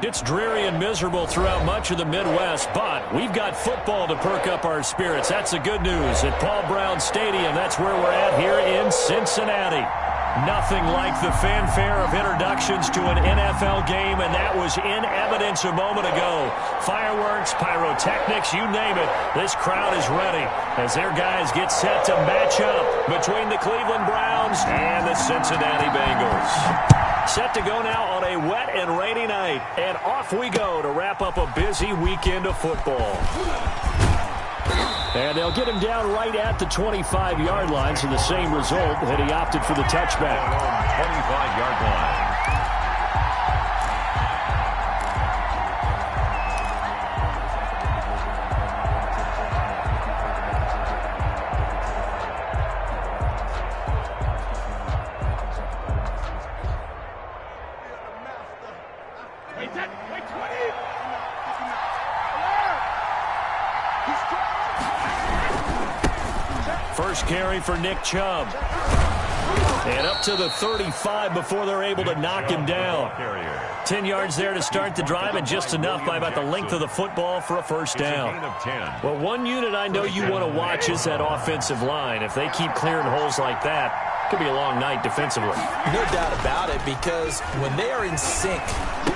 It's dreary and miserable throughout much of the Midwest, but we've got football to perk up our spirits. That's the good news. At Paul Brown Stadium, that's where we're at here in Cincinnati. Nothing like the fanfare of introductions to an NFL game, and that was in evidence a moment ago. Fireworks, pyrotechnics, you name it. This crowd is ready as their guys get set to match up between the Cleveland Browns and the Cincinnati Bengals. Set to go now on a wet and rainy night, and off we go to wrap up a busy weekend of football. And they'll get him down right at the 25-yard line, so the same result that he opted for the touchback. 25-yard line. First carry for Nick Chubb. And up to the 35 before they're able to knock him down. 10 yards there to start the drive, and just enough by about the length of the football for a first down. Well, one unit I know you want to watch is that offensive line. If they keep clearing holes like that, it could be a long night defensively. No doubt about it, because when they are in sync,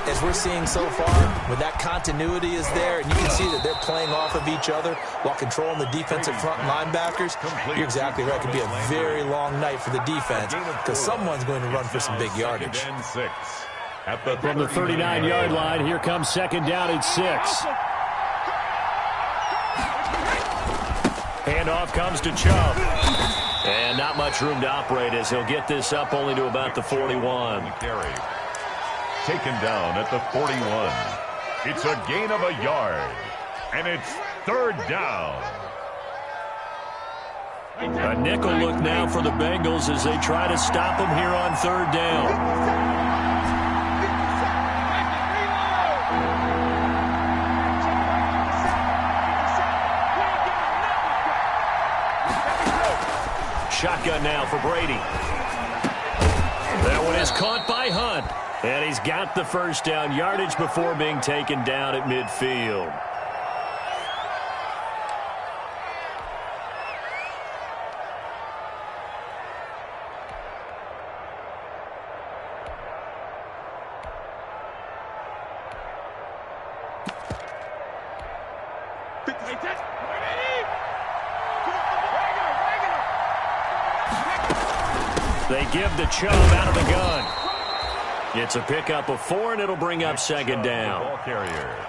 as we're seeing so far, when that continuity is there, and you can see that they're playing off of each other while controlling the defensive front linebackers, you're exactly right. It could be a very long night for the defense because someone's going to run for some big yardage. From the 39-yard line, here comes second down at 6. Handoff comes to Chubb. And not much room to operate as he'll get this up only to about the 41. Taken down at the 41. It's a gain of a yard. And it's third down. A nickel look now for the Bengals as they try to stop him here on third down. Shotgun now for Brady. That one is caught by Hunt. And he's got the first down yardage before being taken down at midfield. They give the Chubb out of the gun. It's a pickup of 4, and it'll bring up second down.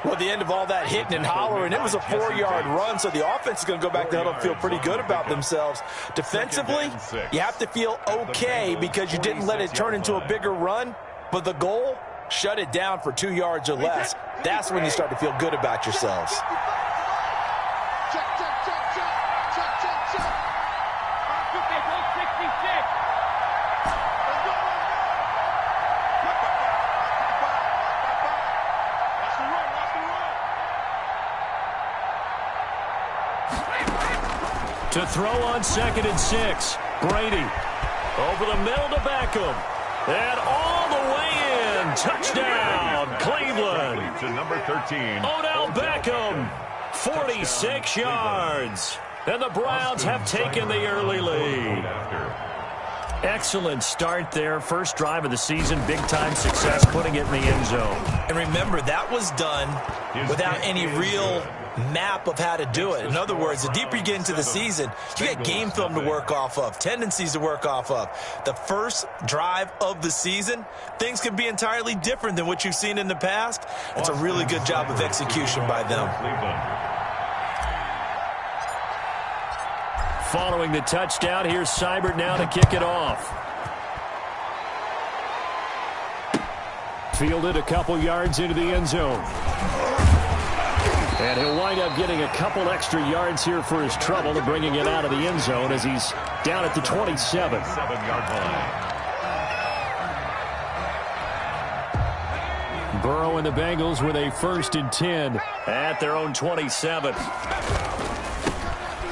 Well, at the end of all that hitting and hollering, it was a 4-yard run, so the offense is going to go back to huddle and feel pretty good about themselves. Defensively, you have to feel okay because you didn't let it turn into a bigger run, but the goal, shut it down for 2 yards or less. That's when you start to feel good about yourselves. To throw on second and 6. Brady over the middle to Beckham. And all the way in. Touchdown, Cleveland. To number 13. Odell Beckham, 46 yards. And the Browns have taken the early lead. Excellent start there. First drive of the season. Big-time success putting it in the end zone. And remember, that was done without any real map of how to do it. In other words, the deeper you get into the season, you get game film to work off of, tendencies to work off of. The first drive of the season, things can be entirely different than what you've seen in the past. It's a really good job of execution by them. Following the touchdown, here's Seibert now to kick it off. Fielded a couple yards into the end zone. And he'll wind up getting a couple extra yards here for his trouble and bringing it out of the end zone as he's down at the 27. 7-yard line. Burrow and the Bengals with a 1st and 10 at their own 27.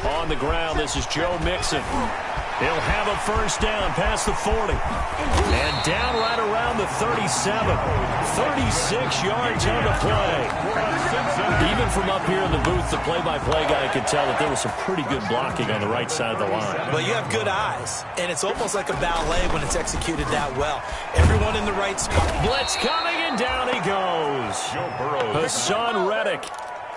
On the ground, this is Joe Mixon. He'll have a first down past the 40. And down right around the 37. 36 yards on the play. Even from up here in the booth, the play-by-play guy could tell that there was some pretty good blocking on the right side of the line. Well, you have good eyes, and it's almost like a ballet when it's executed that well. Everyone in the right spot. Blitz coming, and down he goes. Hassan Reddick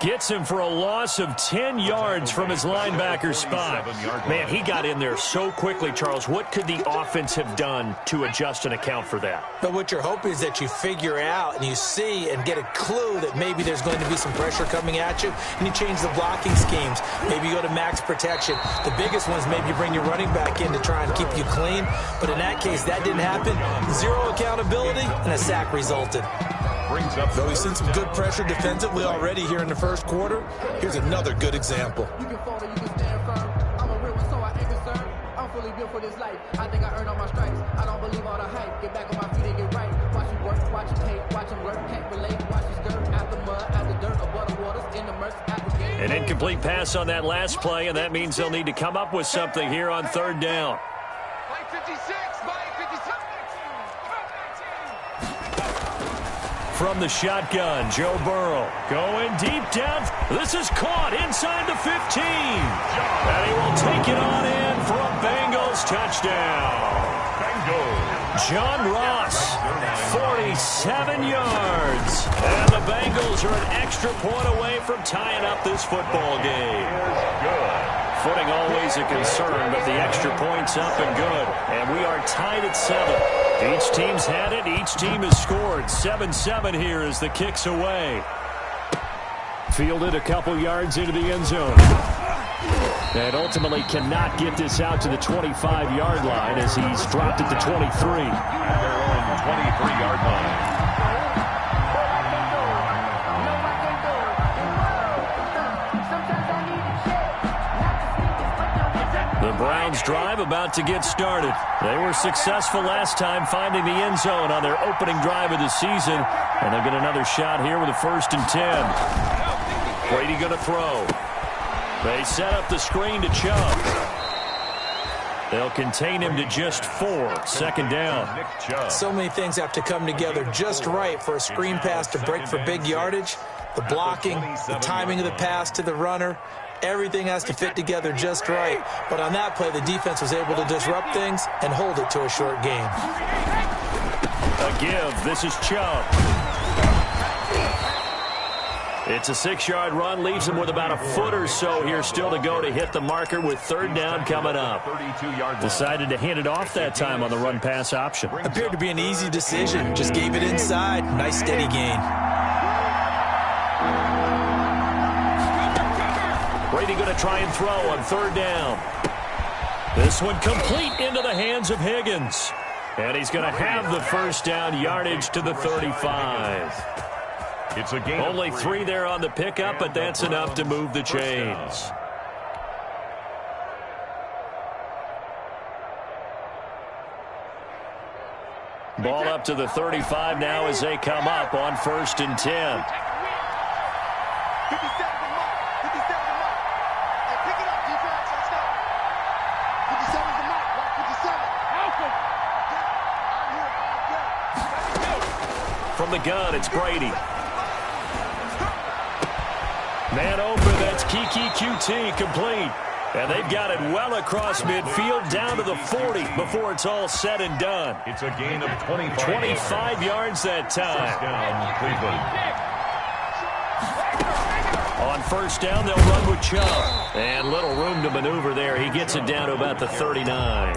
gets him for a loss of 10 yards from his linebacker spot. Man, he got in there so quickly, Charles. What could the offense have done to adjust and account for that? But what you're hoping is that you figure out and you see and get a clue that maybe there's going to be some pressure coming at you, and you change the blocking schemes. Maybe you go to max protection. The biggest one is maybe you bring your running back in to try and keep you clean. But in that case, that didn't happen. Zero accountability, and a sack resulted. Though we've seen some good pressure defensively already here in the first quarter, here's another good example. You can fall or you can stand firm. I'm a real one, so I ain't concerned. I'm fully built for this life. I think I earned all my stripes. I don't believe all the hype. Get back on my feet and get right. Watch you work, watch you hate, watch them work, can't relate. Watch you skirt out the mud, out the dirt, above the waters, in the murks, out the game. An incomplete pass on that last play, and that means they'll need to come up with something here on third down. Play 56, play 57. From the shotgun, Joe Burrow going deep down. This is caught inside the 15. And he will take it on in for a Bengals touchdown. John Ross, 47 yards. And the Bengals are an extra point away from tying up this football game. Footing always a concern, but the extra point's up and good. And we are tied at 7. Each team's had it. Each team has scored. 7-7 here as the kick's away. Fielded a couple yards into the end zone. And ultimately cannot get this out to the 25-yard line as he's dropped at the 23. Their own 23-yard line. The Browns drive about to get started. They were successful last time finding the end zone on their opening drive of the season. And they'll get another shot here with a 1st and 10. Brady going to throw. They set up the screen to Chubb. They'll contain him to just 4. 2nd down. So many things have to come together just right for a screen pass to break for big yardage. The blocking, the timing of the pass to the runner. Everything has to fit together just right. But on that play, the defense was able to disrupt things and hold it to a short game. A give. This is Chubb. It's a 6-yard run. Leaves him with about a foot or so here still to go to hit the marker with 3rd down coming up. Decided to hand it off that time on the run-pass option. Appeared to be an easy decision. Just gave it inside. Nice steady gain. Brady going to try and throw on 3rd down. This one complete into the hands of Higgins. And he's going to have the 1st down, yardage to the 35. It's a game. Only 3 there on the pickup, but that's enough to move the chains. Ball up to the 35 now as they come up on 1st and 10. From the gun, it's Brady. Man open, that's Kiki QT complete. And they've got it well across midfield down to the 40 before it's all said and done. It's a gain of 25. 25 yards that time. On 1st down, they'll run with Chubb. And little room to maneuver there. He gets it down to about the 39.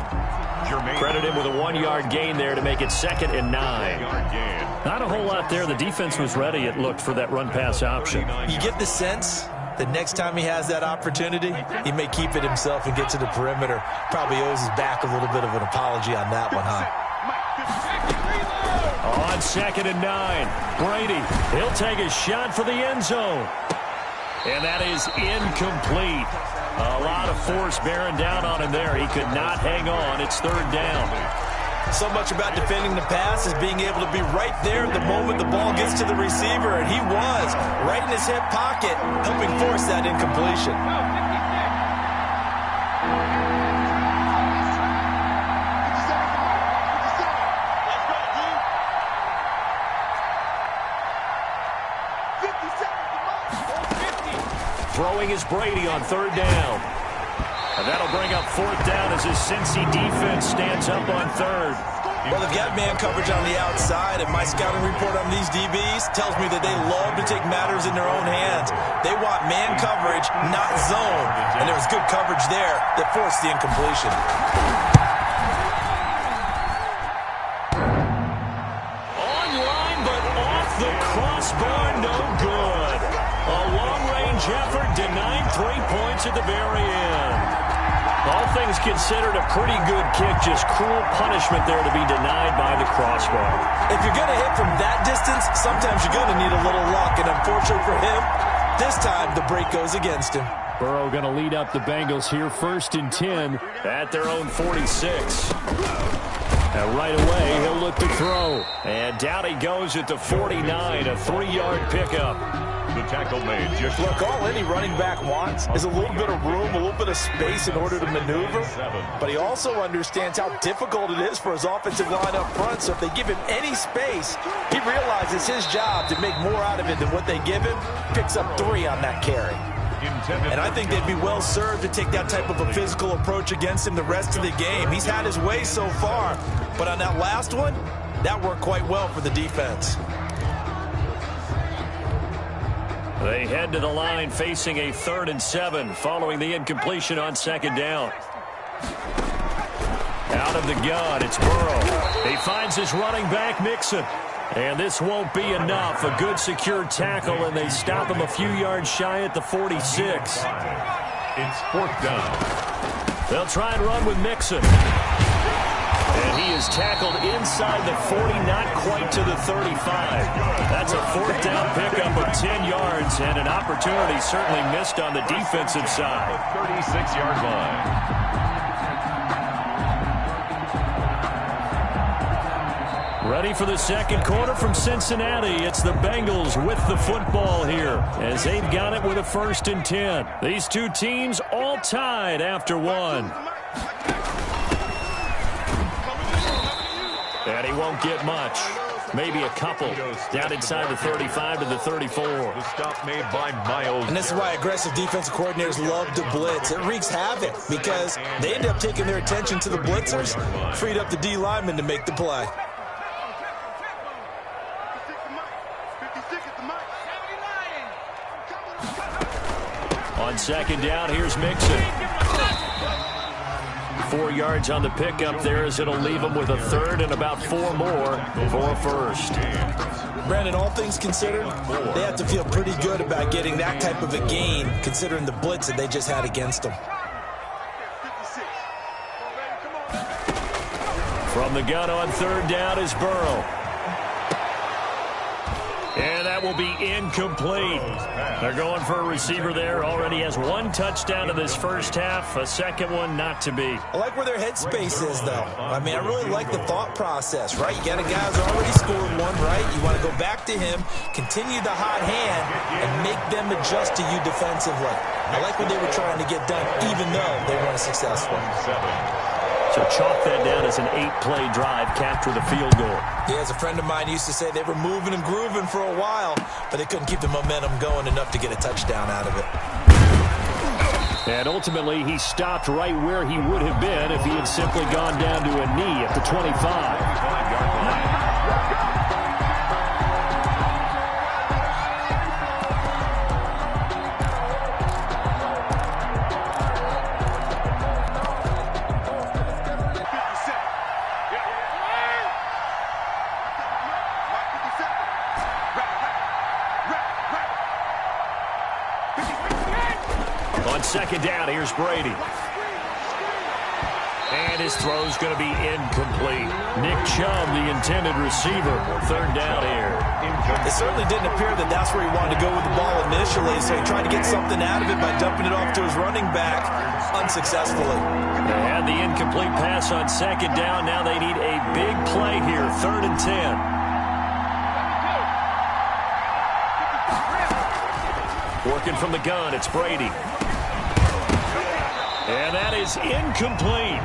Credit him with a 1-yard gain there to make it 2nd and 9. Not a whole lot there. The defense was ready, it looked, for that run-pass option. You get the sense that next time he has that opportunity, he may keep it himself and get to the perimeter. Probably owes his back a little bit of an apology on that one, huh? On 2nd and 9, Brady, he'll take a shot for the end zone. And that is incomplete. A lot of force bearing down on him there. He could not hang on. It's 3rd down. So much about defending the pass is being able to be right there the moment the ball gets to the receiver, and he was right in his hip pocket, helping force that incompletion. Throwing is Brady on third down. And that'll bring up fourth down as his Cincy defense stands up on third. Well, they've got man coverage on the outside, and my scouting report on these DBs tells me that they love to take matters in their own hands. They want man coverage, not zone. And there was good coverage there that forced the incompletion. Online, but off the crossbar, no good. A long-range effort denied 3 points at the very end. All things considered, a pretty good kick, just cruel punishment there to be denied by the crossbar. If you're going to hit from that distance, sometimes you're going to need a little luck, and unfortunately for him, this time the break goes against him. Burrow going to lead up the Bengals here, 1st and 10 at their own 46. And right away, he'll look to throw. And down he goes at the 49, a 3-yard pickup. The tackle made. Look, all any running back wants is a little bit of room, a little bit of space in order to maneuver. But he also understands how difficult it is for his offensive line up front. So if they give him any space, he realizes his job to make more out of it than what they give him. Picks up 3 on that carry. And I think they'd be well served to take that type of a physical approach against him the rest of the game. He's had his way so far. But on that last one, that worked quite well for the defense. They head to the line facing a 3rd and 7 following the incompletion on 2nd down. Out of the gun, it's Burrow. He finds his running back, Mixon. And this won't be enough. A good secure tackle, and they stop him a few yards shy at the 46. It's 4th down. They'll try and run with Mixon. And he is tackled inside the 40, not quite to the 35. That's a 4th down pickup of 10 yards, and an opportunity certainly missed on the defensive side. 36-yard line. Ready for the second quarter from Cincinnati. It's the Bengals with the football here as they've got it with a 1st and 10. These two teams all tied after one. And he won't get much. Maybe a couple. Down inside the 35 to the 34. The stop made by Miles. And this is why aggressive defensive coordinators love to blitz. It wreaks havoc because they end up taking their attention to the blitzers, freed up the D lineman to make the play. On 2nd down, here's Mixon. 4 yards on the pickup there as it'll leave them with a 3rd and about 4 more for a 1st. Brandon, all things considered, they have to feel pretty good about getting that type of a gain considering the blitz that they just had against them. From the gun on 3rd down is Burrow. And that will be incomplete. They're going for a receiver there. Already has 1 touchdown in this first half. A second one not to be. I like where their headspace is, though. I mean, I really like the thought process, right? You got a guy who's already scored 1, right? You want to go back to him, continue the hot hand, and make them adjust to you defensively. I like what they were trying to get done, even though they weren't successful. So chalk that down as an 8-play drive, capture the field goal. Yeah, as a friend of mine used to say, they were moving and grooving for a while, but they couldn't keep the momentum going enough to get a touchdown out of it. And ultimately, he stopped right where he would have been if he had simply gone down to a knee at the 25. On 2nd down, here's Brady. And his throw's going to be incomplete. Nick Chubb, the intended receiver. 3rd down here. It certainly didn't appear that that's where he wanted to go with the ball initially, so he tried to get something out of it by dumping it off to his running back unsuccessfully. They had the incomplete pass on 2nd down. Now they need a big play here. 3rd and 10. Working from the gun, it's Brady. And that is incomplete.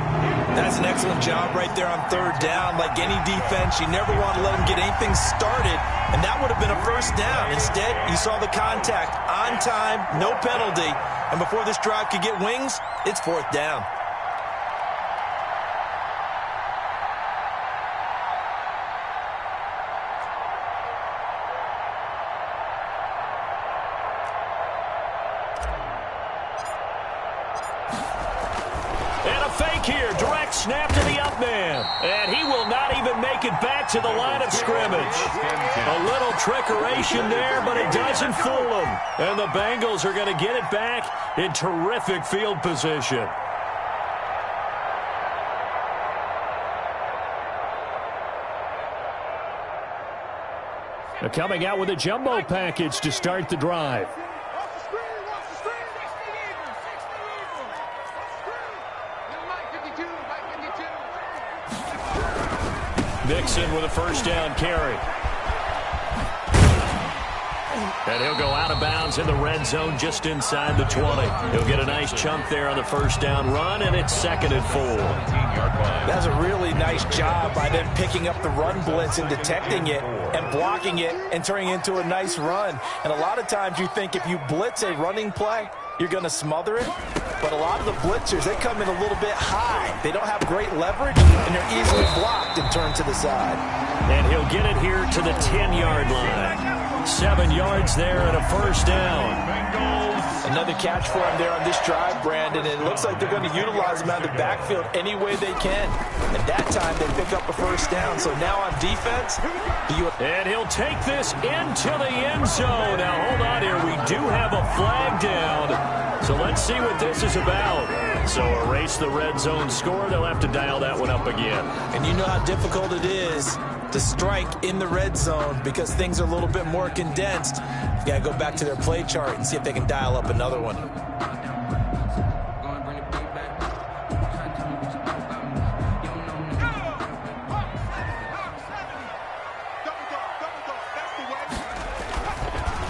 That's an excellent job right there on 3rd down. Like any defense, you never want to let them get anything started. And that would have been a 1st first down. Instead, you saw the contact on time, no penalty. And before this drive could get wings, it's fourth down. Fake here, direct snap to the up man. And he will not even make it back to the line of scrimmage. A little trickeration there, but it doesn't fool them. And the Bengals are going to get it back in terrific field position. They're coming out with a jumbo package to start the drive. Mixon with a first down carry. And he'll go out of bounds in the red zone just inside the 20. He'll get a nice chunk there on the first down run, and it's 2nd and 4. That's a really nice job by them picking up the run blitz and detecting it and blocking it and turning it into a nice run. And a lot of times you think if you blitz a running play, you're going to smother it. But a lot of the blitzers, they come in a little bit high. They don't have great leverage, and they're easily blocked and turned to the side. And he'll get it here to the 10-yard line. 7 yards there and a first down. Another catch for him there on this drive, Brandon, and it looks like they're going to utilize him out of the backfield any way they can. And that time they pick up a first down. So now on defense, and he'll take this into the end zone. Now hold on here, we do have a flag down. So let's see what this is about. So erase the red zone score. They'll have to dial that one up again. And you know how difficult it is to strike in the red zone because things are a little bit more condensed. You got to go back to their play chart and see if they can dial up another one.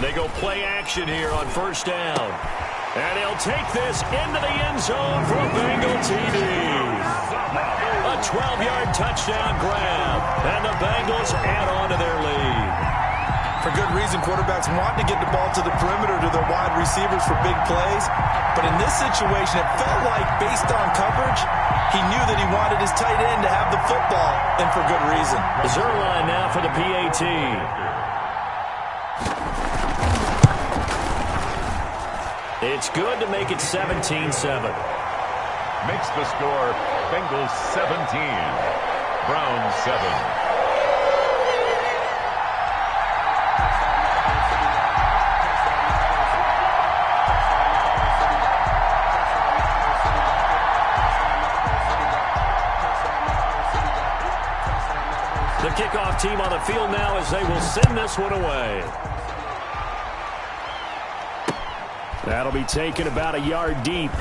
They go play action here on first down. And he'll take this into the end zone for a Bengal TD. A 12-yard touchdown grab. And the Bengals add on to their lead. For good reason, quarterbacks want to get the ball to the perimeter to their wide receivers for big plays. But in this situation, it felt like based on coverage, he knew that he wanted his tight end to have the football, and for good reason. Zerline now for the PAT. It's good to make it 17-7. Makes the score Bengals 17, Browns 7. The kickoff team on the field now as they will send this one away. That'll be taken about a yard deep.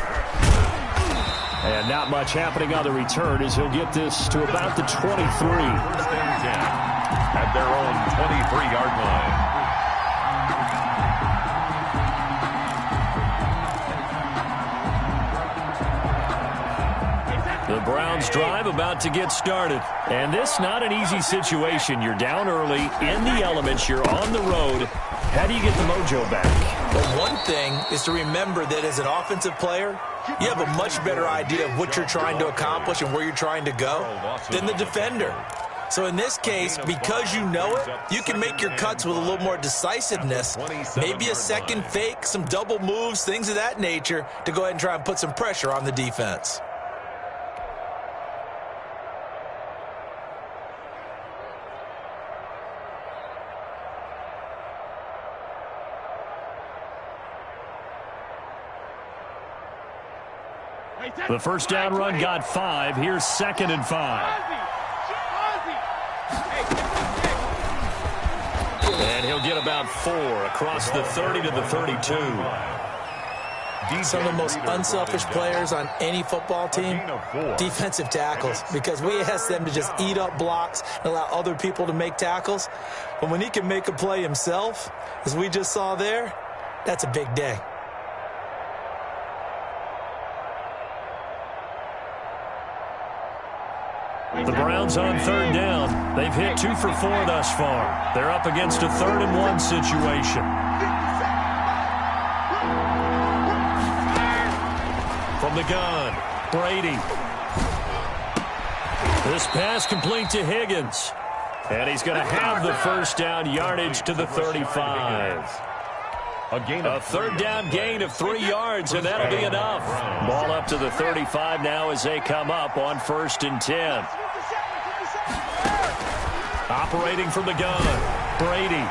And not much happening on the return as he'll get this to about the 23. At their own 23-yard line. The Browns drive about to get started. And this not an easy situation. You're down early, in the elements, you're on the road. How do you get the mojo back? Well, one thing is to remember that as an offensive player, you have a much better idea of what you're trying to accomplish and where you're trying to go than the defender. So in this case, because you know it, you can make your cuts with a little more decisiveness, maybe a second fake, some double moves, things of that nature, to go ahead and try and put some pressure on the defense. The first down run got 5. Here's 2nd and 5. And he'll get about 4 across the 30 to the 32. Some of the most unselfish players on any football team, defensive tackles, because we ask them to just eat up blocks and allow other people to make tackles. But when he can make a play himself, as we just saw there, that's a big day. The Browns on third down. They've hit 2 for 4 thus far. They're up against a 3rd and 1 situation. From the gun, Brady. This pass complete to Higgins. And he's going to have the first down, yardage to the 35. A third down gain of 3 yards, and that'll be enough. Ball up to the 35 now as they come up on 1st and 10. Operating from the gun, Brady.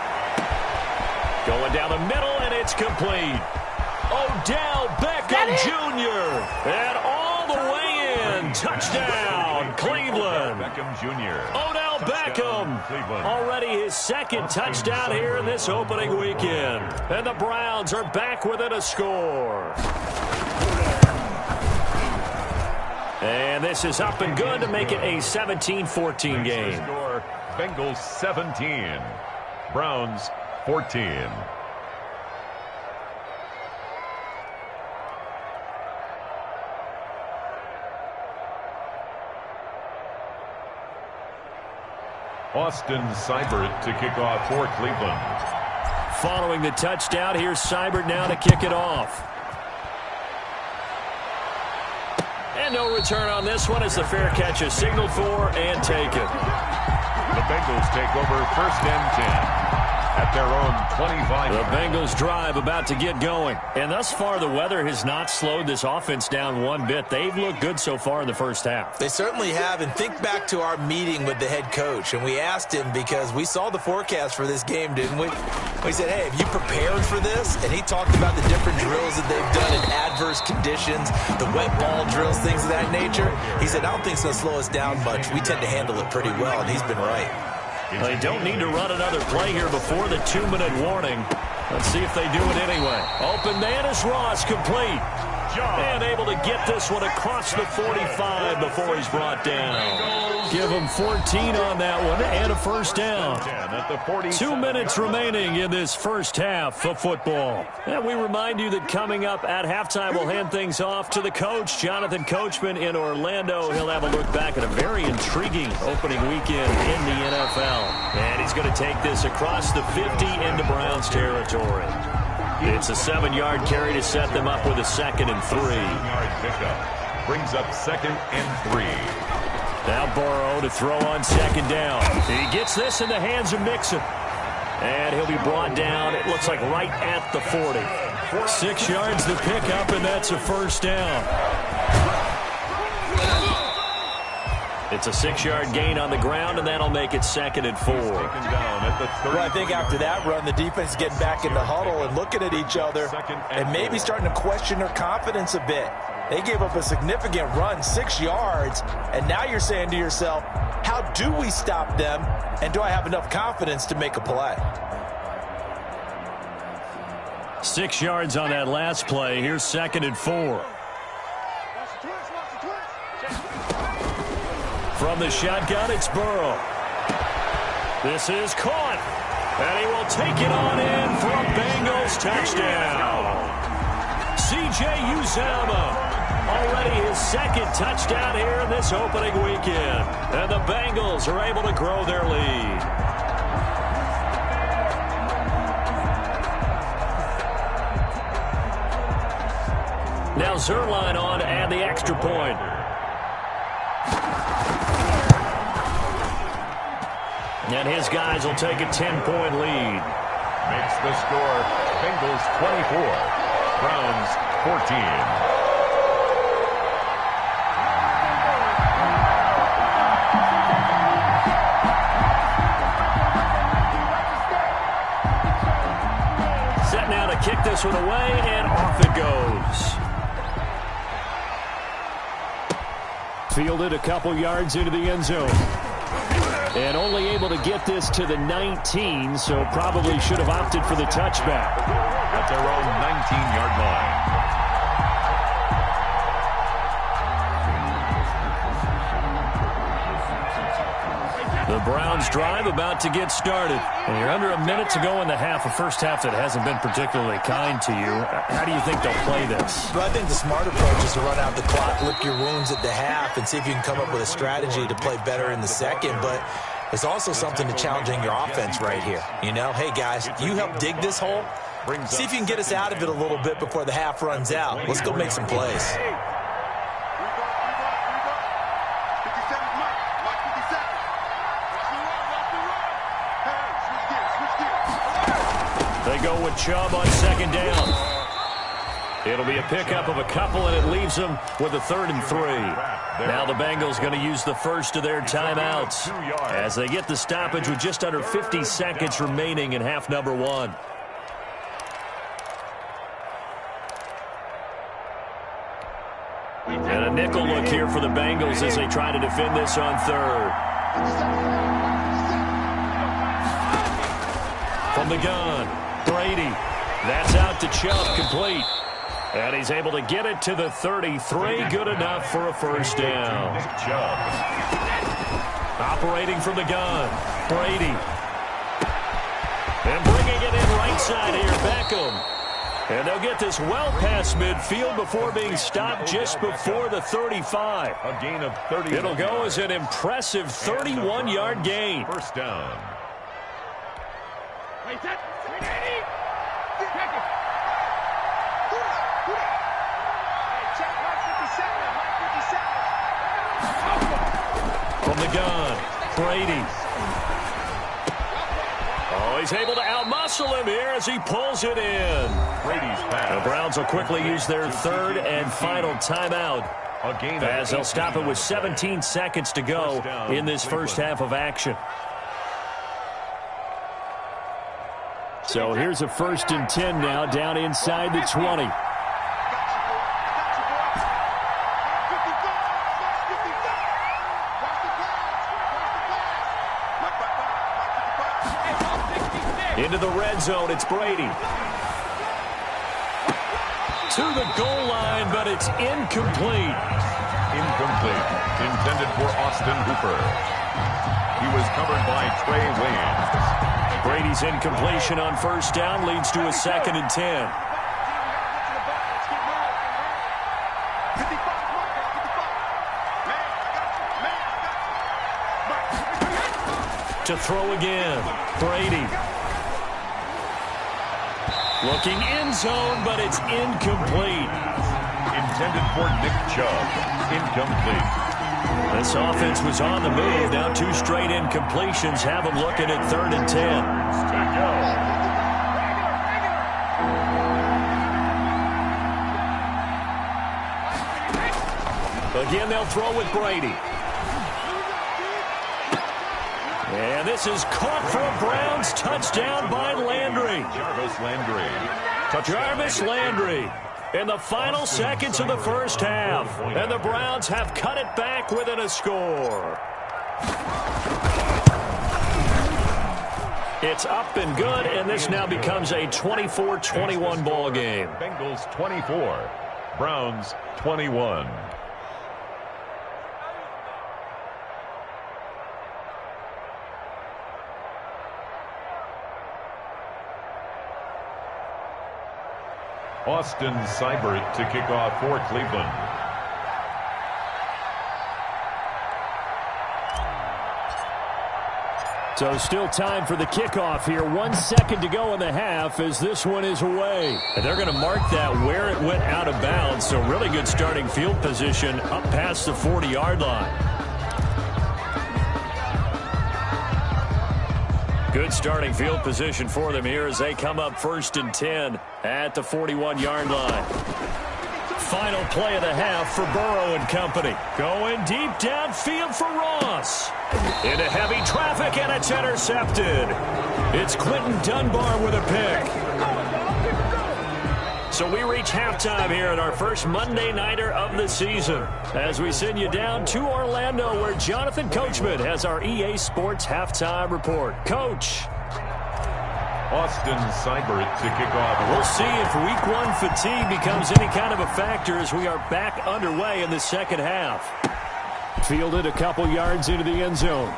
Going down the middle, and it's complete. Odell Beckham Jr. And all the way in. Touchdown, Cleveland. Beckham Jr. Odell Beckham. Already his 2nd touchdown here in this opening weekend. And the Browns are back within a score. And this is up and good to make it a 17-14 game. Score, Bengals 17. Browns 14. Austin Seibert to kick off for Cleveland. Following the touchdown, here's Seibert now to kick it off. And no return on this one as the fair catch is signaled for and taken. The Bengals take over 1st and 10 at their own 25. The Bengals drive about to get going. And thus far, the weather has not slowed this offense down one bit. They've looked good so far in the first half. They certainly have. And think back to our meeting with the head coach. And we asked him because we saw the forecast for this game, didn't we? We said, hey, have you prepared for this? And he talked about the different drills that they've done in adverse conditions, the wet ball drills, things of that nature. He said, I don't think it's going to slow us down much. We tend to handle it pretty well, and he's been right. They don't need to run another play here before the 2-minute warning. Let's see if they do it anyway. Open man is Ross, complete. And able to get this one across the 45 before he's brought down. Give him 14 on that one and a first down. 2 minutes remaining in this first half of football. And we remind you that coming up at halftime, we'll hand things off to the coach, Jonathan Coachman in Orlando. He'll have a look back at a very intriguing opening weekend in the NFL. And he's going to take this across the 50 into Browns territory. It's a 7-yard carry to set them up with a 2nd and 3. 7-yard pickup brings up 2nd and 3. Now Burrow to throw on 2nd down. He gets this in the hands of Mixon. And he'll be brought down, it looks like right at the 40. 6 yards to pick up, and that's a first down. It's a 6-yard gain on the ground, and that'll make it 2nd and 4. Well, I think after that run, the defense is getting back in the huddle and looking at each other and maybe starting to question their confidence a bit. They gave up a significant run, 6 yards, and now you're saying to yourself, how do we stop them, and do I have enough confidence to make a play? 6 yards on that last play. Here's 2nd and 4. From the shotgun, it's Burrow. This is caught. And he will take it on in for a Bengals touchdown. C.J. Uzomah, already his 2nd touchdown here in this opening weekend. And the Bengals are able to grow their lead. Now Zerline on to add the extra point. And his guys will take a 10-point lead. Makes the score Bengals 24, Browns 14. Set now to kick this one away, and off it goes. Fielded a couple yards into the end zone. And only able to get this to the 19, so probably should have opted for the touchback. At their own 19-yard line. The Browns drive about to get started. And you're under a minute to go in the half, a first half that hasn't been particularly kind to you. How do you think they'll play this? Well, I think the smart approach is to run out the clock, lick your wounds at the half, and see if you can come up with a strategy to play better in the second. But there's also something to challenging your offense right here. You know, hey, guys, you help dig this hole. See if you can get us out of it a little bit before the half runs out. Let's go make some plays. They go with Chubb on second down. It'll be a pickup of a couple, and it leaves them with a 3rd and 3. Now the Bengals going to use the first of their timeouts as they get the stoppage with just under 50 seconds remaining in half number 1. And a nickel look here for the Bengals as they try to defend this on 3rd. From the gun, Brady. That's out to Chubb, complete. And he's able to get it to the 33. Good enough for a first down. Operating from the gun, Brady. And bringing it in right side here, Beckham. And they'll get this well past midfield before being stopped just before the 35. A gain of 30. It'll go as an impressive 31-yard gain. First down. From the gun, Brady. Oh, he's able to outmuscle him here as he pulls it in. Brady's pass. The Browns will quickly use their 3rd and final timeout as they'll stop it with 17 seconds to go in this first half of action. So here's a 1st and 10 now down inside the 20. Into the red zone, it's Brady. To the goal line, but it's incomplete. Incomplete. Intended for Austin Hooper. He was covered by Trey Williams. Brady's incompletion on first down leads to a 2nd and 10. To throw again, Brady. Looking end zone, but it's incomplete. Intended for Nick Chubb. Incomplete. This offense was on the move. Now 2 straight incompletions have them looking at 3rd and 10. Again, they'll throw with Brady. And this is caught for a Browns touchdown by Landry. Jarvis Landry in the final seconds of the first half. And the Browns have cut it back within a score. It's up and good, and this now becomes a 24-21 ball game. Bengals 24, Browns 21. Austin Seibert to kick off for Cleveland. So still time for the kickoff here. 1 second to go in the half as this one is away. And they're going to mark that where it went out of bounds. So really good starting field position up past the 40-yard line. Good starting field position for them here as they come up 1st and 10 at the 41-yard line. Final play of the half for Burrow and company. Going deep downfield for Ross. Into heavy traffic, and it's intercepted. It's Quentin Dunbar with a pick. So we reach halftime here at our first Monday Nighter of the season as we send you down to Orlando where Jonathan Coachman has our EA Sports Halftime Report. Coach. Austin Seibert to kick off. We'll see if week 1 fatigue becomes any kind of a factor as we are back underway in the second half. Fielded a couple yards into the end zone.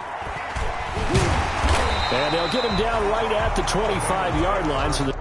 And they'll get him down right at the 25-yard line. So the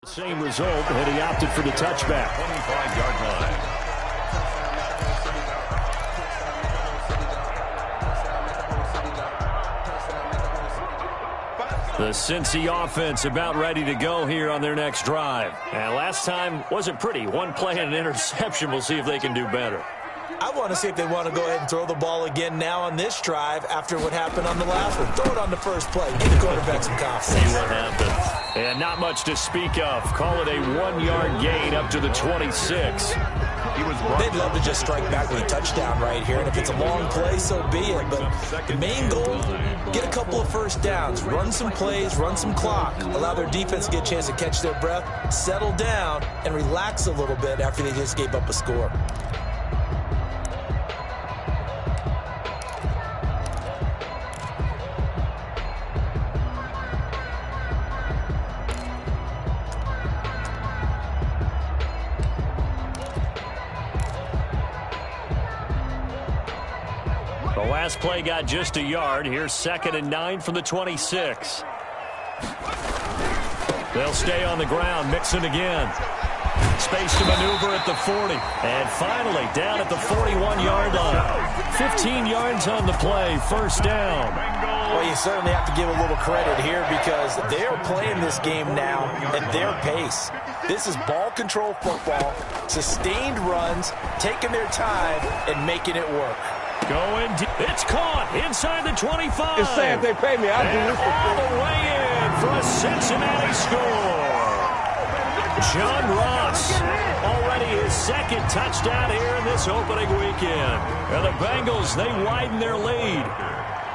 Same result, and he opted for the touchback. 25-yard line. The Cincy offense about ready to go here on their next drive. And last time wasn't pretty. One play and an interception. We'll see if they can do better. I want to see if they want to go ahead and throw the ball again now on this drive after what happened on the last one. Throw it on the first play. Give the quarterback some confidence. See what happens. And not much to speak of. Call it a 1-yard gain up to the 26. They'd love to just strike back with a touchdown right here. And if it's a long play, so be it. But the main goal, get a couple of first downs. Run some plays, run some clock. Allow their defense to get a chance to catch their breath, settle down, and relax a little bit after they just gave up a score. The last play got just a yard. Here's 2nd and 9 from the 26. They'll stay on the ground. Mixon again. Space to maneuver at the 40. And finally down at the 41-yard line. 15 yards on the play. First down. Well, you certainly have to give a little credit here because they're playing this game now at their pace. This is ball control football, sustained runs, taking their time, and making it work. Going deep. It's caught inside the 25. It's saying if they pay me, I'll do this for all the way in for a Cincinnati score. John Ross, already his 2nd touchdown here in this opening weekend. And the Bengals, they widen their lead.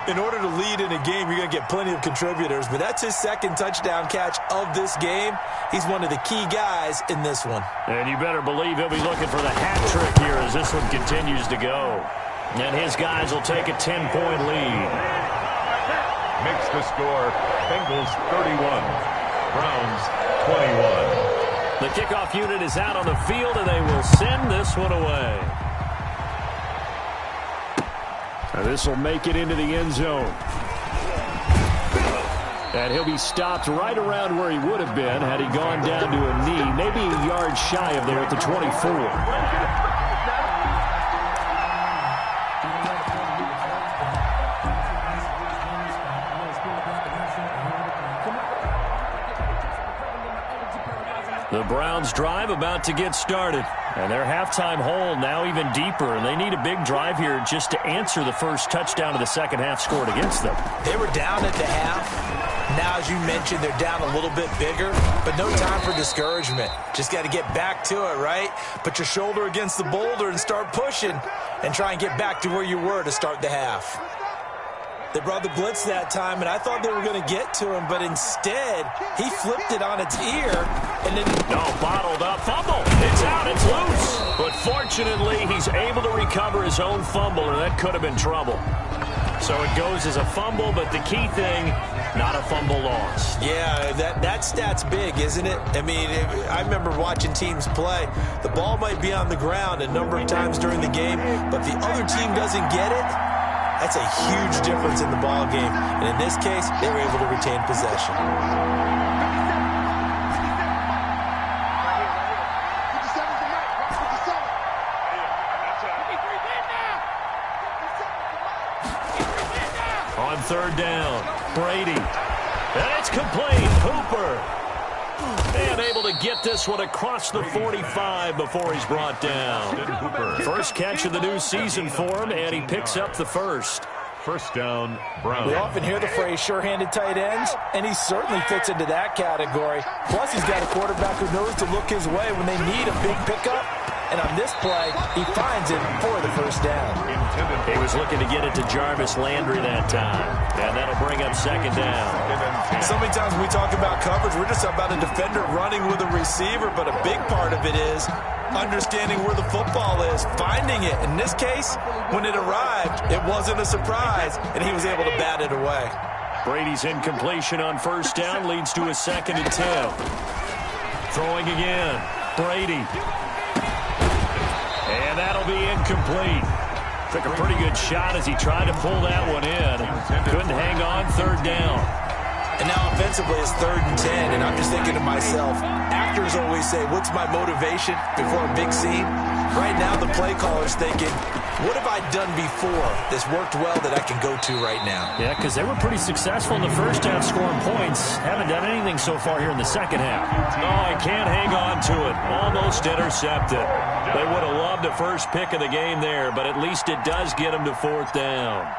In order to lead in a game, you're going to get plenty of contributors, but that's his 2nd touchdown catch of this game. He's one of the key guys in this one. And you better believe he'll be looking for the hat trick here as this one continues to go. And his guys will take a 10-point lead. Makes the score Bengals 31, Browns 21. The kickoff unit is out on the field, and they will send this one away. Now this will make it into the end zone. And he'll be stopped right around where he would have been had he gone down to a knee, maybe a yard shy of there at the 24. The Browns drive about to get started. And their halftime hole now even deeper. And they need a big drive here just to answer the first touchdown of the second half scored against them. They were down at the half. Now, as you mentioned, they're down a little bit bigger. But no time for discouragement. Just got to get back to it, right? Put your shoulder against the boulder and start pushing. And try and get back to where you were to start the half. They brought the blitz that time, and I thought they were going to get to him, but instead, he flipped it on its ear, and then... No, bottled up, fumble. It's out, it's loose. But fortunately, he's able to recover his own fumble, or that could have been trouble. So it goes as a fumble, but the key thing, not a fumble loss. Yeah, that stat's big, isn't it? I mean, I remember watching teams play. The ball might be on the ground a number of times during the game, but if the other team doesn't get it, that's a huge difference in the ball game. And in this case, they were able to retain possession. On 3rd down, Brady. And it's complete. Hooper. And able to get this one across the 45 before he's brought down. First catch of the new season for him, and he picks up the first. First down, Brown. We often hear the phrase sure-handed tight ends, and he certainly fits into that category. Plus, he's got a quarterback who knows to look his way when they need a big pickup. And on this play, he finds it for the first down. He was looking to get it to Jarvis Landry that time. And that'll bring up 2nd down. So many times when we talk about coverage, we're just about a defender running with a receiver, but a big part of it is understanding where the football is, finding it. In this case, when it arrived, it wasn't a surprise, and he was able to bat it away. Brady's incompletion on 1st down leads to a 2nd and 10. Throwing again. Brady. And that'll be incomplete. Took a pretty good shot as he tried to pull that one in. Couldn't hang on 3rd down. And now offensively it's 3rd and 10, and I'm just thinking to myself, actors always say, what's my motivation before a big scene? Right now the play caller's thinking, what have I done before that's worked well that I can go to right now? Yeah, because they were pretty successful in the first half scoring points. Haven't done anything so far here in the second half. Oh, he can't hang on to it. Almost intercepted. They would have loved the first pick of the game there, but at least it does get them to 4th down.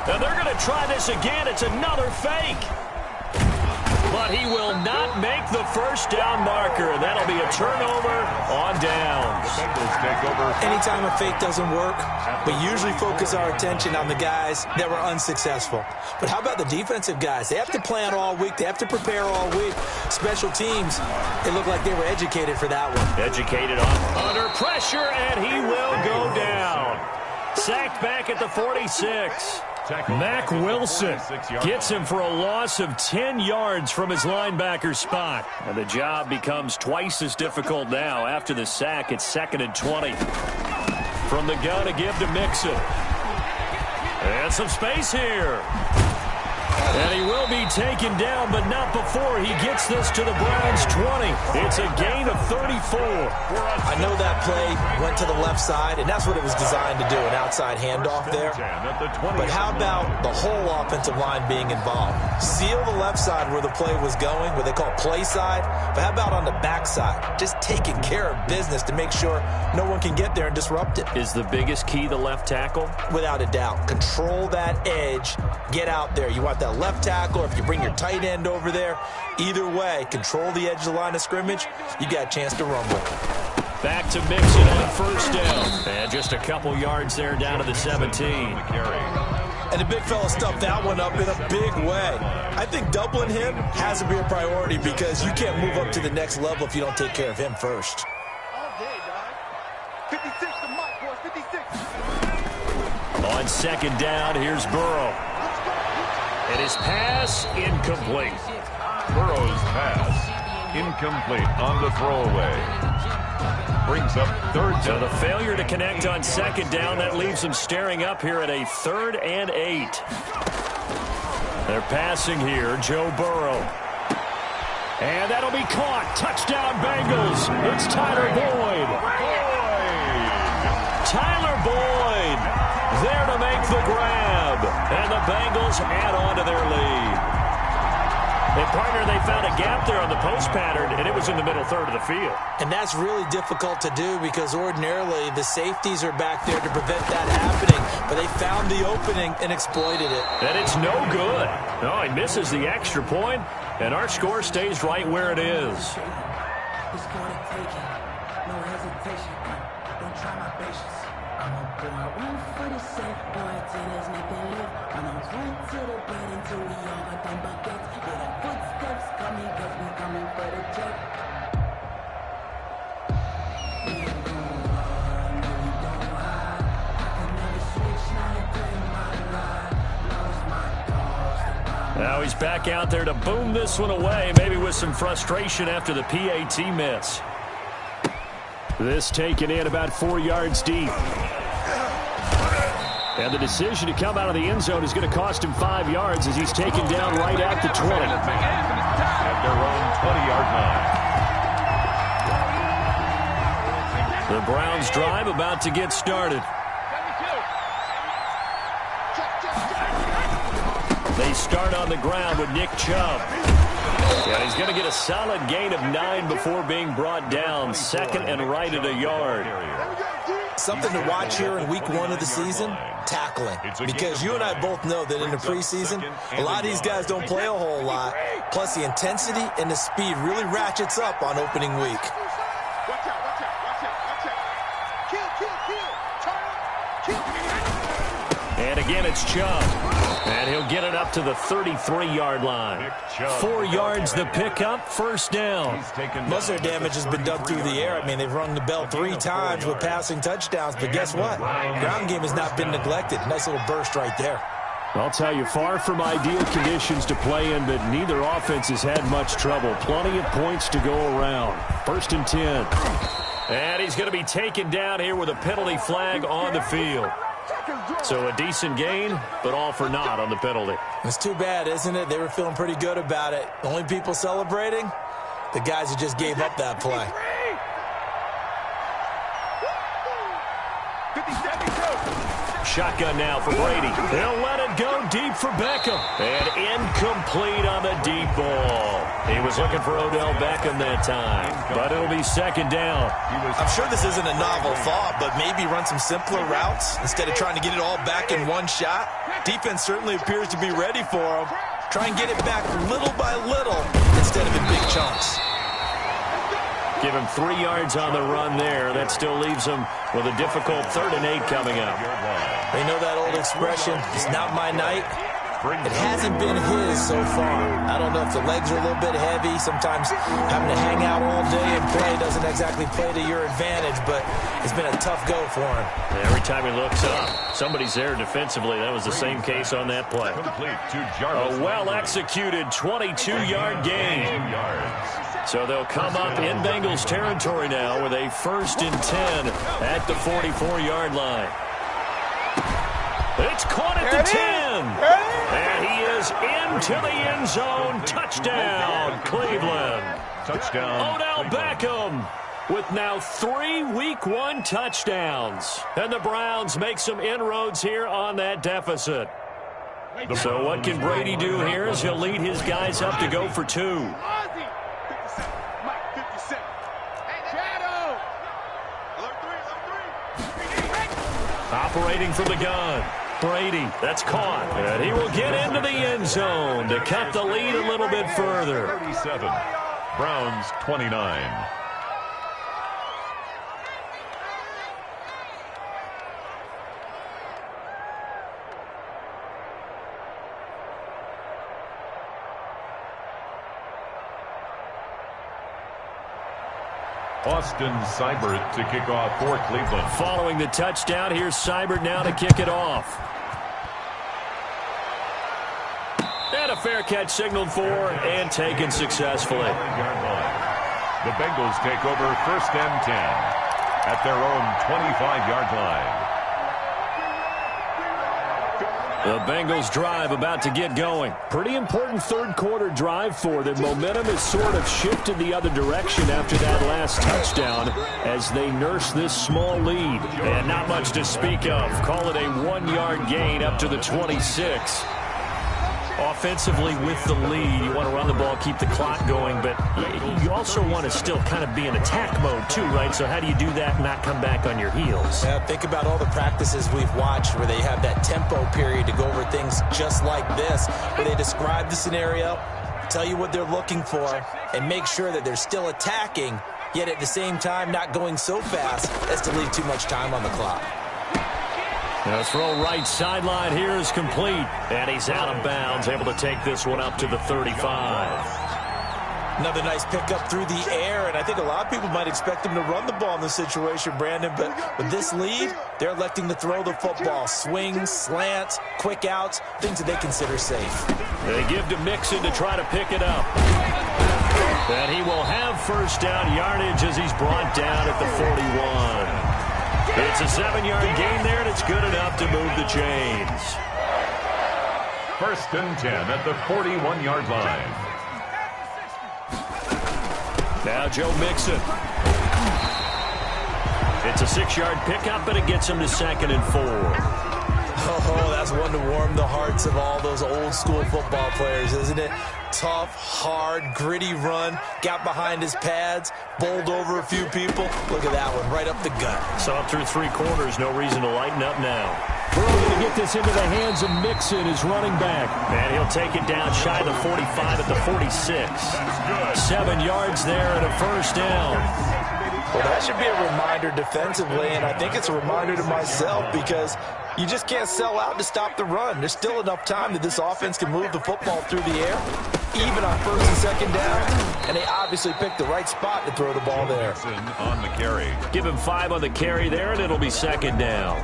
Now they're going to try this again. It's another fake. But he will not make the first down marker. That'll be a turnover on downs. Anytime a fake doesn't work, we usually focus our attention on the guys that were unsuccessful. But how about the defensive guys? They have to plan all week. They have to prepare all week. Special teams, it looked like they were educated for that one. Educated under pressure, and he will go down. Sacked back at the 46. Mack Wilson gets him for a loss of 10 yards from his linebacker spot. And the job becomes twice as difficult now. After the sack, it's 2nd and 20. From the gun to give to Mixon. And some space here. And he will be taken down, but not before he gets this to the Browns' 20. It's a gain of 34. I know that play went to the left side, and that's what it was designed to do, an outside handoff there. But how about the whole offensive line being involved? Seal the left side where the play was going, what they call play side. But how about on the back side? Just taking care of business to make sure no one can get there and disrupt it. Is the biggest key the left tackle? Without a doubt. Control that edge. Get out there. You want that left tackle, or if you bring your tight end over there, either way, control the edge of the line of scrimmage, you got a chance to rumble. Back to Mixon on 1st down. And just a couple yards there down to the 17. And the big fella stuffed that one up in a big way. I think doubling him has to be a priority because you can't move up to the next level if you don't take care of him first. On 2nd down, here's Burrow. And his pass incomplete. Burrow's pass incomplete on the throwaway. Brings up 3rd down. So the failure to connect on 2nd down, that leaves him staring up here at a 3rd and 8. They're passing here, Joe Burrow. And that'll be caught. Touchdown Bengals. It's Tyler Boyd. Tyler Boyd there to make the grab. And the Bengals add on to their lead. And, partner, they found a gap there on the post pattern, and it was in the middle 3rd of the field. And that's really difficult to do because ordinarily the safeties are back there to prevent that happening. But they found the opening and exploited it. And it's no good. No, he misses the extra point, and our score stays right where it is. It's gonna take it. No hesitation. Don't try my patience. I'm a boy, one for the safe boy till there's nothing left. I'm a run to the bed until we all got them buckets. Yeah, the footsteps coming, cause we coming for the check. We ain't gon' run, no we don't hide. I can never switch, now they play my line. Lost my dogs. Now he's back out there to boom this one away, maybe with some frustration after the PAT miss. This taken in about 4 yards deep. And the decision to come out of the end zone is going to cost him 5 yards as he's taken down right at the 20. At their own 20-yard line. The Browns drive about to get started. They start on the ground with Nick Chubb. And he's going to get a solid gain of 9 before being brought down. 2nd and right at a yard. Something to watch here in week 1 of the season, tackling. Because you and I both know that in the preseason, a lot of these guys don't play a whole lot. Plus the intensity and the speed really ratchets up on opening week. And again, it's Chubb. And he'll get it up to the 33-yard line. 4 yards the pickup, 1st down. Most of their damage has been done through the air. I mean, they've rung the bell 3 times with passing touchdowns. But guess what? Ground game has not been neglected. Nice little burst right there. I'll tell you, far from ideal conditions to play in, but neither offense has had much trouble. Plenty of points to go around. 1st and 10. And he's going to be taken down here with a penalty flag on the field. So a decent gain, but all for naught on the penalty. It's too bad, isn't it? They were feeling pretty good about it. The only people celebrating, the guys who just gave up that play. Shotgun now for Brady. He'll let it go deep for Beckham. And incomplete on the deep ball. He was looking for Odell Beckham that time, but it'll be second down. I'm sure this isn't a novel thought, but maybe run some simpler routes instead of trying to get it all back in one shot. Defense certainly appears to be ready for him. Try and get it back little by little instead of in big chunks. Give him 3 yards on the run there. That still leaves him with a difficult 3rd and 8 coming up. They know that old expression, it's not my night. It hasn't been his so far. I don't know if the legs are a little bit heavy. Sometimes having to hang out all day and play doesn't exactly play to your advantage, but it's been a tough go for him. Every time he looks up, somebody's there defensively. That was the same case on that play. A well-executed 22-yard gain. So they'll come up in Bengals territory now with a 1st and 10 at the 44-yard line. It's caught at the 10. And he is into the end zone. Touchdown, Cleveland. Touchdown. Odell Beckham with now 3 Week 1 touchdowns. And the Browns make some inroads here on that deficit. So what can Brady do here as he'll lead his guys up to go for 2. Operating from the gun. Brady, that's caught. And he will get into the end zone to cut the lead a little bit further. 37. Browns 29. Austin Seibert to kick off for Cleveland. Following the touchdown, here's Seibert now to kick it off. And a fair catch signaled for and taken successfully. The Bengals take over 1st and 10 at their own 25-yard line. The Bengals drive about to get going. Pretty important 3rd quarter drive for them. Momentum has sort of shifted the other direction after that last touchdown as they nurse this small lead. And not much to speak of. Call it a 1-yard gain up to the 26. Offensively with the lead, you want to run the ball, keep the clock going, but you also want to still kind of be in attack mode too, right? So how do you do that and not come back on your heels? Yeah, think about all the practices we've watched where they have that tempo period to go over things just like this, where they describe the scenario, tell you what they're looking for, and make sure that they're still attacking, yet at the same time not going so fast as to leave too much time on the clock. The throw right sideline here is complete, and he's out of bounds, able to take this one up to the 35. Another nice pickup through the air, and I think a lot of people might expect him to run the ball in this situation, Brandon, but with this lead, they're electing to throw the football. Swings, slants, quick outs, things that they consider safe. They give to Mixon to try to pick it up. And he will have 1st down yardage as he's brought down at the 41. It's a 7-yard gain there, and it's good enough to move the chains. 1st and 10 at the 41-yard line. Now Joe Mixon. It's a 6-yard pickup, but it gets him to 2nd and 4. Oh, that's one to warm the hearts of all those old-school football players, isn't it? Tough, hard, gritty run, got behind his pads, bowled over a few people. Look at that one, right up the gut. Saw through 3 quarters, no reason to lighten up now. Burrow going to get this into the hands of Mixon, his running back. And he'll take it down shy of the 45 at the 46. 7 yards there and a 1st down. Well, that should be a reminder defensively, and I think it's a reminder to myself because you just can't sell out to stop the run. There's still enough time that this offense can move the football through the air, even on 1st and 2nd down, and they obviously picked the right spot to throw the ball there. On the carry. Give him 5 on the carry there, and it'll be 2nd down.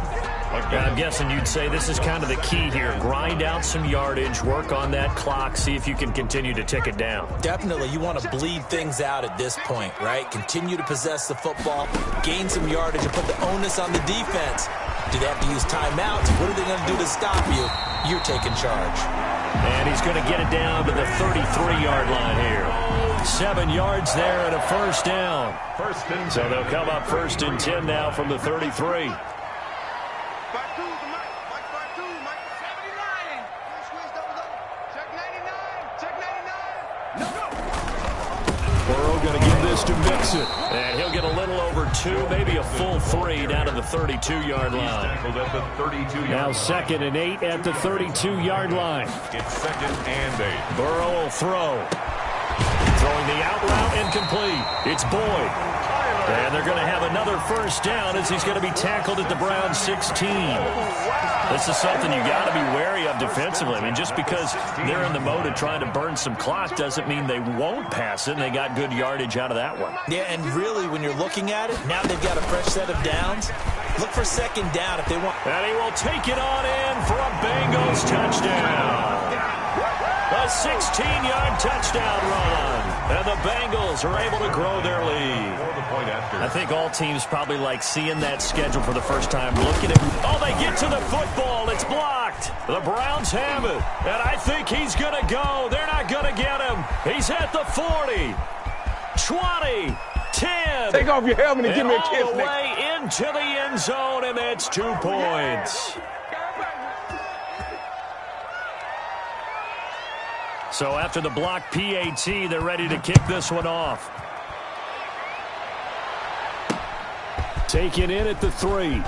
I'm guessing you'd say this is kind of the key here. Grind out some yardage, work on that clock, see if you can continue to tick it down. Definitely, you want to bleed things out at this point, right? Continue to possess the football, gain some yardage, and put the onus on the defense. Do they have to use timeouts? What are they going to do to stop you? You're taking charge. And he's going to get it down to the 33-yard line here. 7 yards there and a first down. So they'll come up 1st and 10 now from the 33. Burrow going to give this to Mixon. And he'll get a little over 2, maybe a full 3 down to the 32-yard line. Now 2nd and 8 at the 32-yard line. It's 2nd and 8. Burrow will throw. Throwing the out route incomplete. It's Boyd. And they're going to have another first down as he's going to be tackled at the Browns 16. This is something you got to be wary of defensively. I mean, just because they're in the mode of trying to burn some clock doesn't mean they won't pass it. And they got good yardage out of that one. Yeah, and really, when you're looking at it, now they've got a fresh set of downs. Look for 2nd down if they want. And he will take it on in for a Bengals touchdown. A 16-yard touchdown run. And the Bengals are able to grow their lead. I think all teams probably like seeing that schedule for the first time. Looking at, oh, they get to the football. It's blocked. The Browns have it. And I think he's going to go. They're not going to get him. He's at the 40, 20, 10. Take off your helmet and give me a kiss. All the way into the end zone, and that's 2 points. So after the block PAT, they're ready to kick this one off. Taken in at the 3.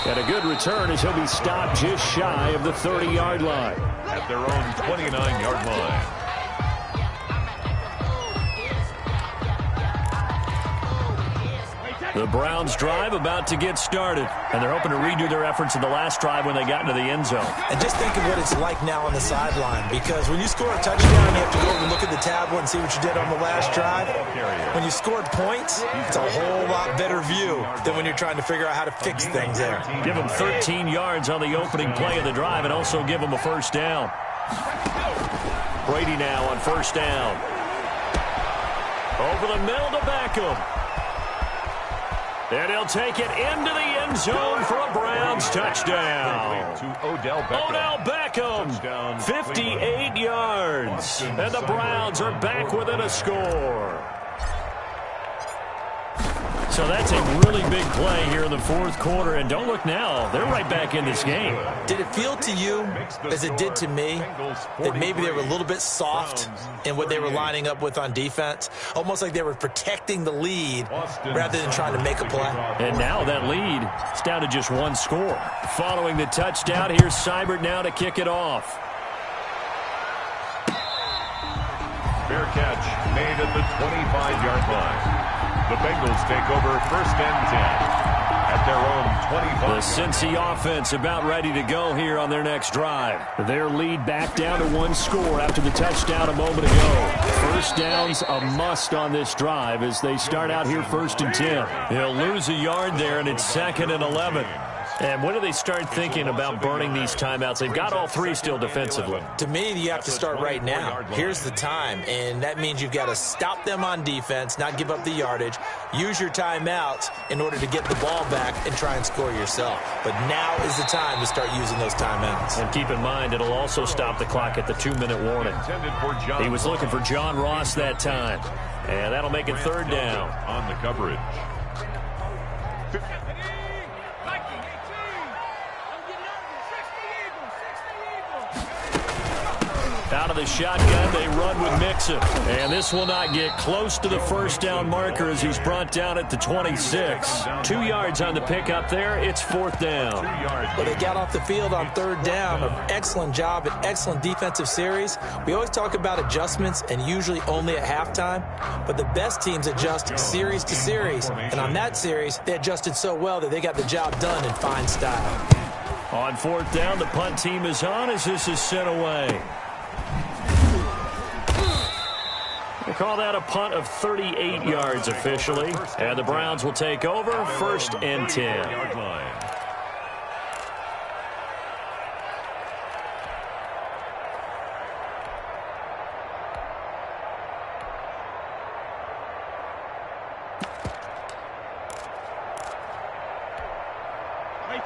And a good return as he'll be stopped just shy of the 30-yard line. At their own 29-yard line. The Browns drive about to get started, and they're hoping to redo their efforts in the last drive when they got into the end zone. And just think of what it's like now on the sideline, because when you score a touchdown, you have to go over and look at the tablet and see what you did on the last drive. When you scored points, it's a whole lot better view than when you're trying to figure out how to fix things there. Give them 13 yards on the opening play of the drive and also give them a first down. Brady now on first down. Over the middle to Beckham. And he'll take it into the end zone for a Browns touchdown. To Odell Beckham. 58 yards. And the Browns are back within a score. So that's a really big play here in the 4th quarter. And don't look now. They're right back in this game. Did it feel to you, as it did to me, that maybe they were a little bit soft in what they were lining up with on defense? Almost like they were protecting the lead rather than trying to make a play. And now that lead is down to just 1 score. Following the touchdown, here's Seibert now to kick it off. Fair catch made at the 25-yard line. The Bengals take over 1st and 10 at their own 25. The Cincy offense about ready to go here on their next drive. Their lead back down to 1 score after the touchdown a moment ago. First down's a must on this drive as they start out here 1st and 10. He'll lose a yard there, and it's 2nd and 11. And when do they start thinking about burning these timeouts? They've got all 3 still defensively. To me, you have to start right now. Here's the time, and that means you've got to stop them on defense, not give up the yardage, use your timeouts in order to get the ball back and try and score yourself. But now is the time to start using those timeouts. And keep in mind, it'll also stop the clock at the 2-minute warning. He was looking for John Ross that time, and that'll make it 3rd down. On the coverage. Out of the shotgun, they run with Mixon. And this will not get close to the first down marker as he's brought down at the 26. 2 yards on the pickup there. It's 4th down. But they got off the field on 3rd down. An excellent job, an excellent defensive series. We always talk about adjustments and usually only at halftime. But the best teams adjust series to series. And on that series, they adjusted so well that they got the job done in fine style. On 4th down, the punt team is on as this is sent away. They call that a punt of 38 yards officially. And the Browns will take over 1st and 10.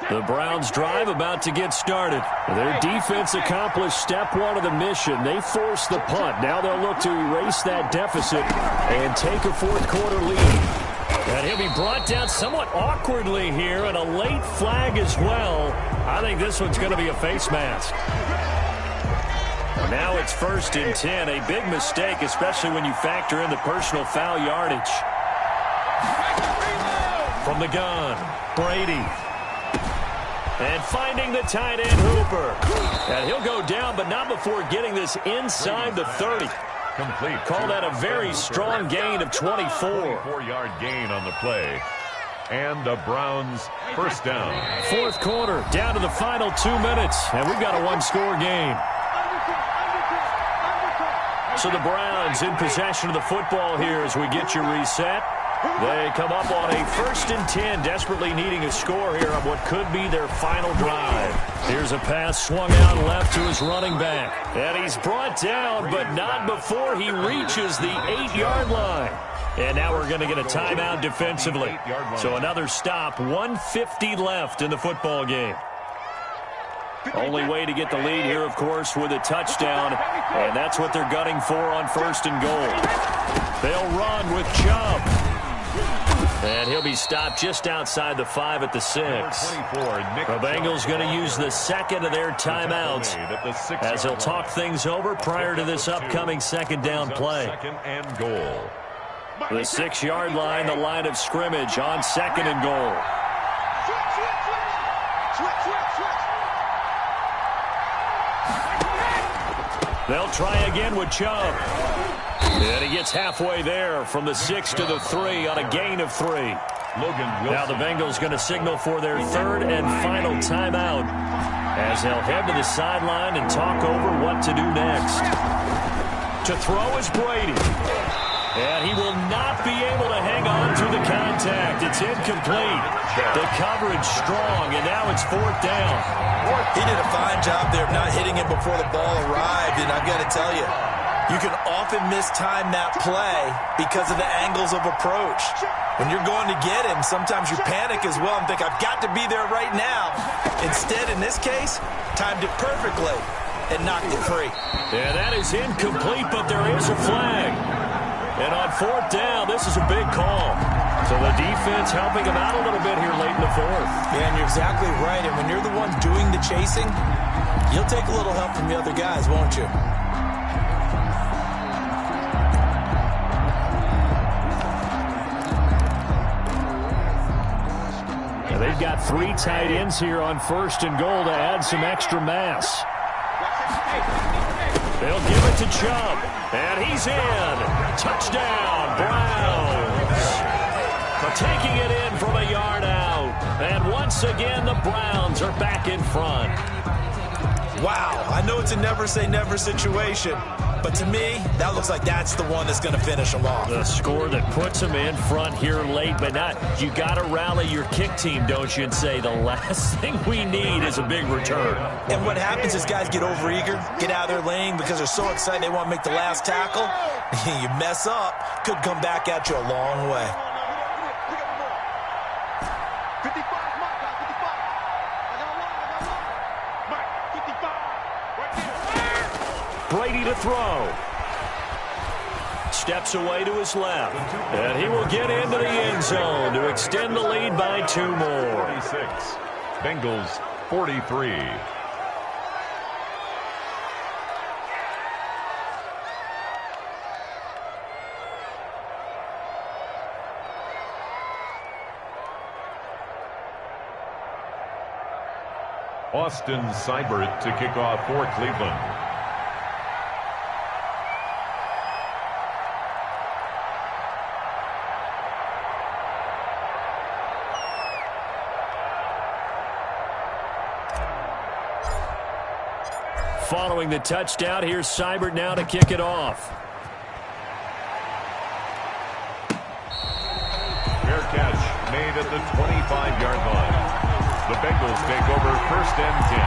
The Browns drive about to get started. Their defense accomplished step one of the mission. They forced the punt. Now they'll look to erase that deficit and take a fourth quarter lead. And he'll be brought down somewhat awkwardly here, and a late flag as well. I think this one's going to be a face mask. Now it's 1st and 10. A big mistake, especially when you factor in the personal foul yardage. From the gun, Brady. And finding the tight end, Hooper. And he'll go down, but not before getting this inside the 30. Complete. Call that a very strong gain of 24. 24-yard gain on the play. And the Browns first down. Fourth quarter, down to the final 2 minutes, and we've got a one-score game. So the Browns in possession of the football here as we get you reset. They come up on a 1st and 10, desperately needing a score here on what could be their final drive. Here's a pass swung out left to his running back. And he's brought down, but not before he reaches the 8-yard line. And now we're going to get a timeout defensively. So another stop, 1:50 left in the football game. Only way to get the lead here, of course, with a touchdown. And that's what they're gunning for on 1st and goal. They'll run with Chubb. And he'll be stopped just outside the 5 at the 6. The Bengals going to use the second of their timeouts as they'll talk things over prior to this upcoming second down play. Second and goal. The 6-yard line, the line of scrimmage on 2nd and goal. They'll try again with Chubb. And he gets halfway there from the 6 to the 3 on a gain of 3. Now the Bengals going to signal for their 3rd and final timeout as they'll head to the sideline and talk over what to do next. To throw is Brady. And he will not be able to hang on through the contact. It's incomplete. The coverage strong, and now it's 4th down. He did a fine job there of not hitting him before the ball arrived, and I've got to tell you, you can often mistime that play because of the angles of approach. When you're going to get him, sometimes you panic as well and think, I've got to be there right now. Instead, in this case, timed it perfectly and knocked it free. Yeah, that is incomplete, but there is a flag. And on 4th down, this is a big call. So the defense helping him out a little bit here late in the 4th. Yeah, and you're exactly right. And when you're the one doing the chasing, you'll take a little help from the other guys, won't you? They've got 3 tight ends here on 1st and goal to add some extra mass. They'll give it to Chubb, and he's in. Touchdown, Browns. Taking it in from a yard out. And once again, the Browns are back in front. Wow, I know it's a never-say-never situation, but to me, that looks like that's the one that's going to finish them off. The score that puts them in front here late, but not. You got to rally your kick team, don't you, and say the last thing we need is a big return. And what happens is guys get overeager, get out of their lane because they're so excited they want to make the last tackle. You mess up, could come back at you a long way. Brady to throw. Steps away to his left. And he will get into the end zone to extend the lead by 2 more. 46. Bengals 43. Austin Seibert to kick off for Cleveland. Following the touchdown, here's Seibert now to kick it off. Fair catch made at the 25-yard line. The Bengals take over 1st and 10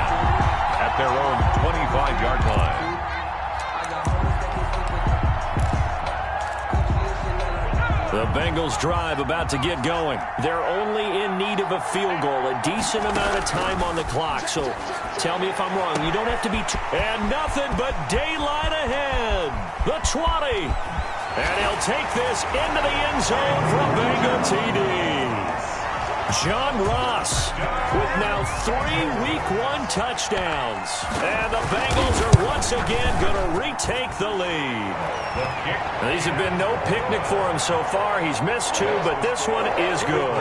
at their own 25-yard line. The Bengals drive about to get going. They're only in need of a field goal, a decent amount of time on the clock. So tell me if I'm wrong. You don't have to be... And nothing but daylight ahead. The 20. And he'll take this into the end zone from Bengal TD. John Ross with now 3 Week 1 touchdowns. And the Bengals are once again going to retake the lead. These have been no picnic for him so far. He's missed 2, but this one is good.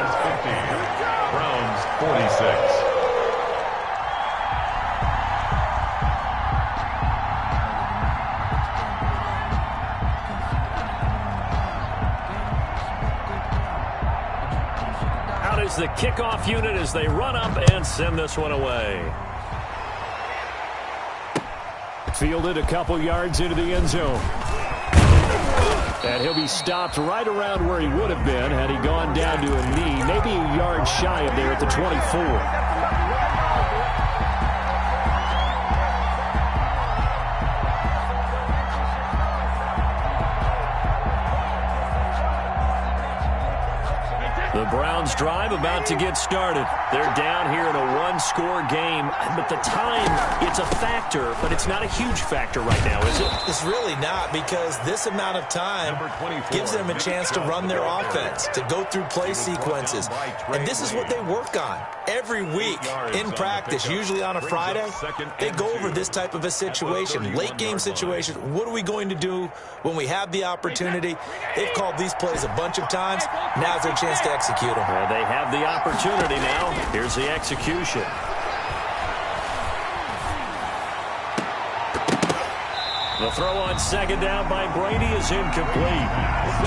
Browns 46. The kickoff unit as they run up and send this one away. Fielded a couple yards into the end zone. And he'll be stopped right around where he would have been had he gone down to a knee, maybe a yard shy of there at the 24. The Browns drive about to get started. They're down here in a one-score game, but the time, it's a factor, but it's not a huge factor right now, is it? It's really not, because this amount of time gives them a chance to run their offense, to go through play sequences. And this is what they work on every week in practice, usually on a Friday. They go over this type of a situation, late-game situation. What are we going to do when we have the opportunity? They've called these plays a bunch of times. Now's their chance to execute them. Well, they have the opportunity now. Here's the execution. The throw on second down by Brady is incomplete.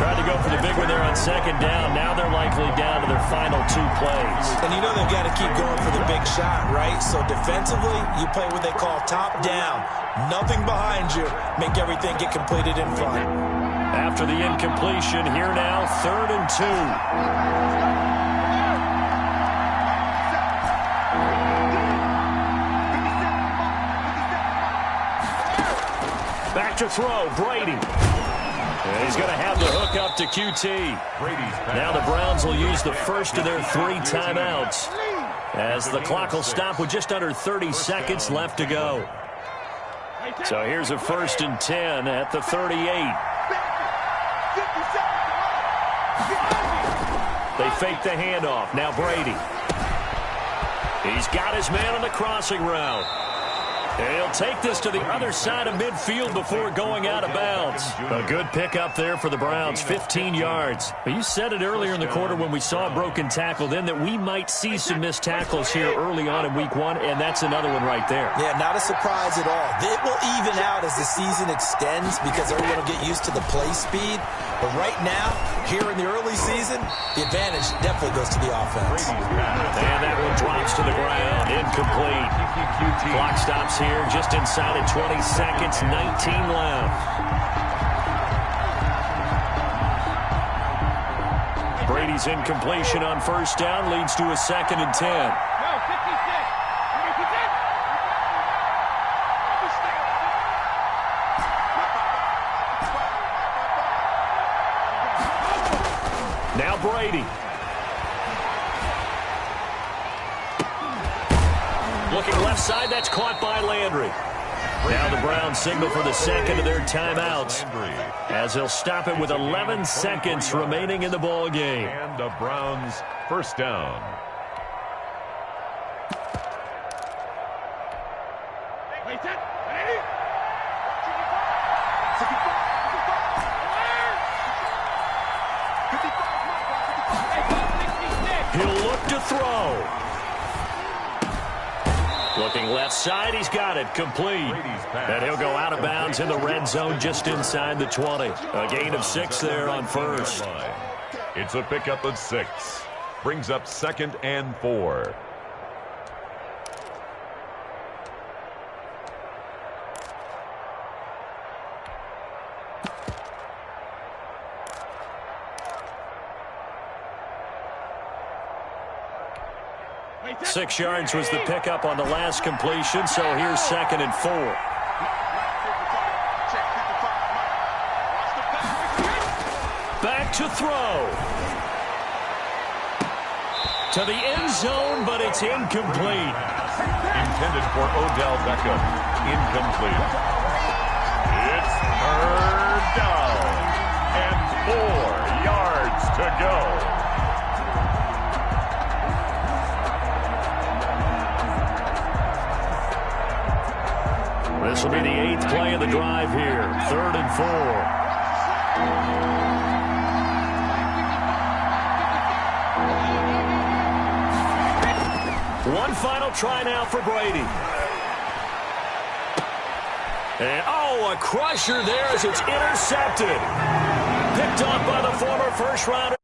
Tried to go for the big one there on second down. Now they're likely down to their final 2 plays. And you know they've got to keep going for the big shot, right? So defensively, you play what they call top down. Nothing behind you. Make everything get completed in front. After the incompletion, here now, 3rd and 2. Back to throw, Brady. And he's going to have the hook up to QT. Now the Browns will use the first of their 3 timeouts, as the clock will stop with just under 30 seconds left to go. So here's a 1st and 10 at the 38. They fake the handoff. Now Brady. He's got his man on the crossing route. And he'll take this to the other side of midfield before going out of bounds. A good pickup there for the Browns, 15 yards. But you said it earlier in the quarter when we saw a broken tackle then that we might see some missed tackles here early on in Week 1, and that's another one right there. Yeah, not a surprise at all. It will even out as the season extends because everyone will get used to the play speed. But right now, here in the early season, the advantage definitely goes to the offense. And that one drops to the ground, incomplete. Clock stops here just inside of 20 seconds, 19 left. Brady's incompletion on 1st down leads to a 2nd and 10. Now Brady. Looking left side, that's caught by Landry. Now the Browns signal for the 2nd of their timeouts, as they'll stop it with 11 seconds remaining in the ball game. And the Browns 1st down. He'll look to throw. Looking left side, he's got it, complete. And he'll go out of bounds in the red zone just inside the 20. A gain of 6 there on 1st. It's a pickup of 6. Brings up 2nd and 4. Six yards was the pickup on the last completion, so here's 2nd and 4. Back to throw. To the end zone, but it's incomplete. Intended for Odell Beckham. Incomplete. It's third down. And 4 yards to go. This will be the 8th play of the drive here. 3rd and 4. One final try now for Brady. And, a crusher there as it's intercepted. Picked off by the former first-rounder.